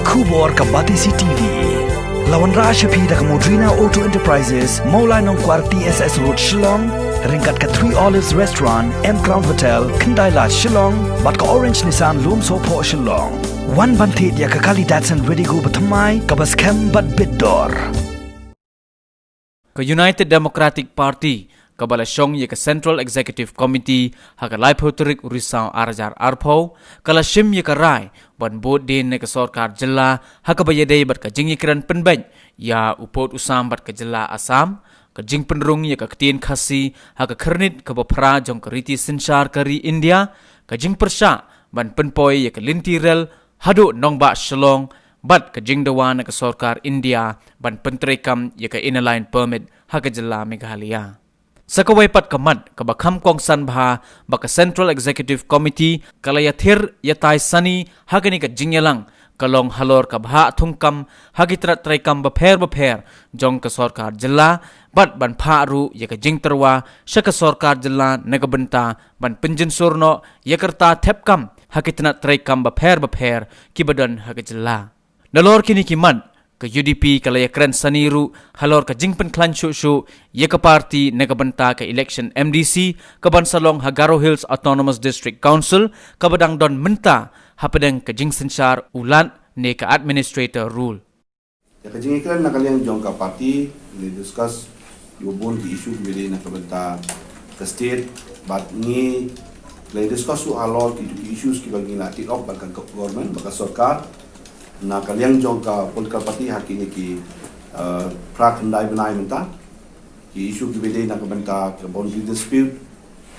Kubor ka Batisi TV. Lawan Rashapi da Modrina Auto Enterprises, Maulai Nongkwar TSS Road Shillong, ringkat ka 3 Olives Restaurant, M Crown Hotel, Kendaila Shillong, bat ka Orange Nissan Loom Sopo Shillong. Wan bantit ya ka Kali Datsun Ready Go Batamai, ka Baskem Bat Biddor. Ka United Democratic Party, Kabalasyong ye ka Central Executive Committee haka Laipoturik Urisau Arajar Arpo kalashim ye ka Rai ban Buddien ne ka Sorkar jilla haka bayadei bat ka jingikran penbany ya upot usam bat ka jilla Asam ka jing penrung ye ka Ktien Khasi haka kernit ka bapra jong ka riti sinshar kari India ka jing persha ban penpoy ye ka Lynti rel hadu nongba shalong bat ka jing dawan ka Sorkar India ban pentrekam ye ka inaline permit haka jilla Meghalaya. Sakaway pat kamat kabakam kong san Bhah baka Central Executive Committee kalayathir yatay sani hagani ka jingyalang kalong Halor ka Bhah Thungkam hagitrat traykam bapher jong ka Sorkar jilla bat ban pharu ya ka jingterwa siya ka Sorkar jilla nagabenta ban pinjin surno yakarta thepkam hagitrat traykam bapher kibadan hagajilla. Nalor kini kimat ka UDP kalayakran saniru Halor ka jingpen klan shu ye ka party nagabanta ka election MDC ka bansalong Hagaro Hills Autonomous District Council ka badang don menta hapadang ka jingsensyar ulan ne ka administrator rule. Ya ka jingikran nakaliyang jong ka party ni discuss yubun di issue bili na kabanta ka state but ni lay discuss su Halor ki issues ki bagi na tikop baka government baka Sorkar na kaliang jong ka political party hakini ki prakandai benai menta ki issue ki bede na kabenta ka boundary dispute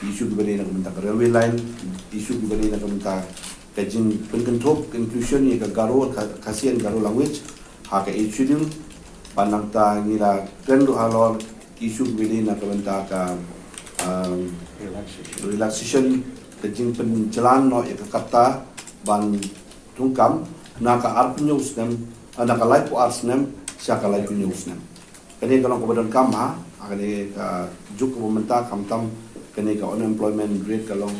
ki issue ki bede na kabenta ka railway line issue ki bede na kabenta ka jing pencontrol inclusion ni ka Garo Khasi and Garo language ha ka schedule panang ta ngira kendo Halor issue ki bede na kabenta ka relaxation ka jing penjalan no ya ka kata ban Thungkam naka arpunyus nem naka laipu arsnem siaka laipu news nem kene kalong kebadan kama akane ka juk pemerintah kamtam kene ka unemployment rate kalong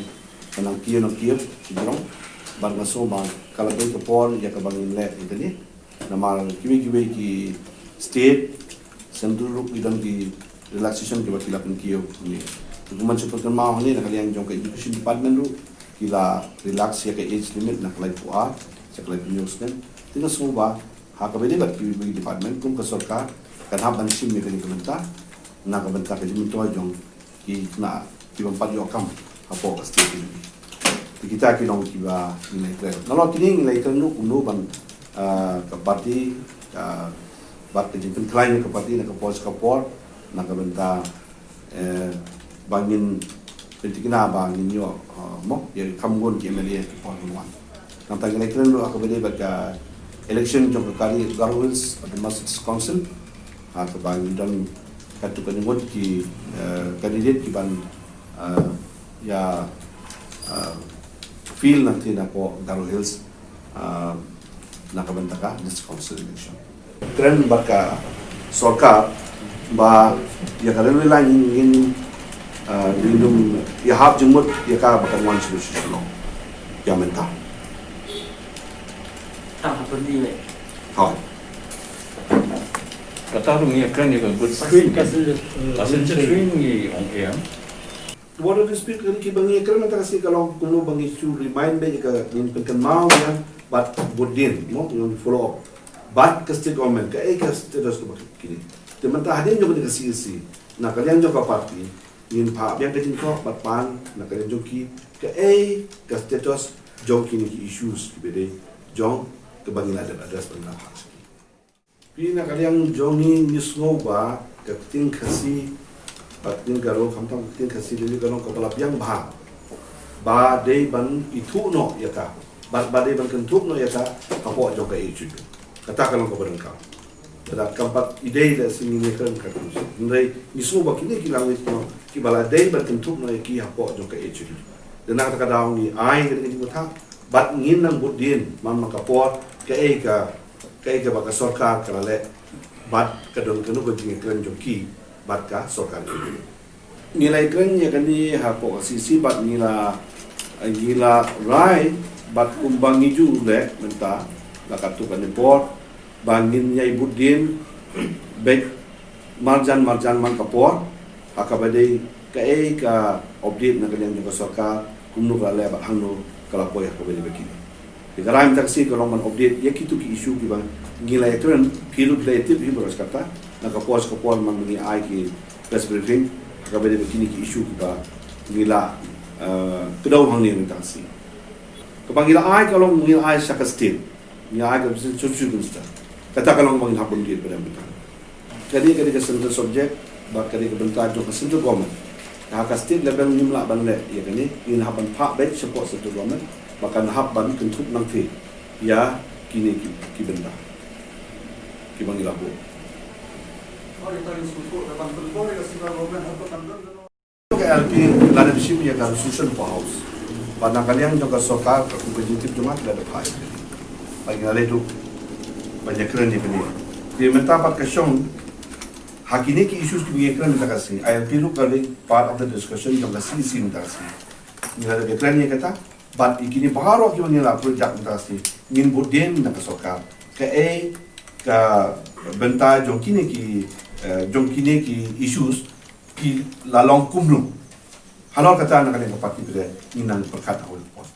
kanang kiyo sidrong bar ngaso bang kalabay ka por ya ka bangin le itani namal kiwi ki state central ruk idang ki relaxation ki bakilapin kiyo ni tukuman seperti mau ni nakaliang jong ka education department ru kila relax ya ka age limit nakalay po sekelai news kan tinggal semua hakabede bat kiwi department kum ke Sorkar kan haban sim ni kan kementar na kementar ke jiminto jong ki na ki bampat yo kam apo state ni kita ki nong ki ba ni kre nalo kini nilai kan nu ban ke parti bat ke jimin klain ke parti na ke pos ke por na kementar bangin pentikina bangin yo mo ya kamgon ki MLA ki por one Nantang election lu akabede baka election jong kali Garo Hills Autonomous Council atau bang dan katu penimut ki kandidat ki ban ya feel nanti na po Garo Hills nakabentaka this council election. Keren baka Sorkar ba ya kalau lain ingin lindung ya hab jemut ya ka baka one solution lo ya mentah. Kata tu ni kan ni good screen. Asin screen ni on air. What do you speak ki bangi kan nanti kasi kalau kuno bangi su remind me ka ni penkan mau yang but Buddien mo yung follow up. But ka state government ka ka state dos ko kini. Teman ta hadin jo ni kasi si na kalian jo ka party yin pa biang ka tin ko but pan na kalian jo ki ka ka status jo kini ki issues ki bede jong kebangilan dan address pengenal hak sekali. Pina kalian jongi nisngo ba Ktien Khasi, Ktien Garo kamtang Ktien Khasi dili kalong kepala piang Bhah. Ba day ban itu no yaka. Ba day ban kentuk no yaka kapo jo ka itu. Kata kalong kebadan ka. Pada kampat ide da sini kan kata. Ndai nisngo ba kini kilangit no ki bala day ban kentuk no yaki hapo jo ka itu. Dan kata daw ni ai ngini mutha bat ngin nang Buddien man makapor ke baka Sorkar kalale bat kadon kanu ko jingi kren joki bat ka Sorkar nilai kren ya kani hapo sisi bat nila rai bat kumbang iju le menta lakatu kan report bangin yai Buddien baik marjan man kapor hakabadai ka update na kanyang juga Sorkar kumnu ka lebat hangno kalapoy hakabadai begini dikaram taksi kalau man update ya kitu ki isu ki bang ngilai keren kiru kreatif hi boros kata na kapor man mengi ai ki press briefing hakabadai begini ki isu ki ba ngila kedau hang ni taksi kepanggil ai kalau ngil ai saka state ngil ai ka susu kunsta kata kalau mangin hapun dia pada betul kali ke central subject ba kali ke bentar jo central government ka state level nimla ban le ya kani in haban pak baik support central government bahkan hab ban kentup nang fe ya kini ki bentar ki panggil apa LP leadership ya kan susun house pada kalian juga Sorkar kompetitif cuma tidak ada pai bagi hal itu banyak keren ni benda dia minta pat question hakini ki issues ki keren minta kasih ILP lu kali part of the discussion juga sisi minta kasih ni ada keren ni kata but ikini baharu ki mengira project minta kasih ngin Buddien minta ke Sorkar ke benta jong kini ki issues ki lalong kumlu Halor kata anak kalian kepat itu dia inang perkata oleh pos.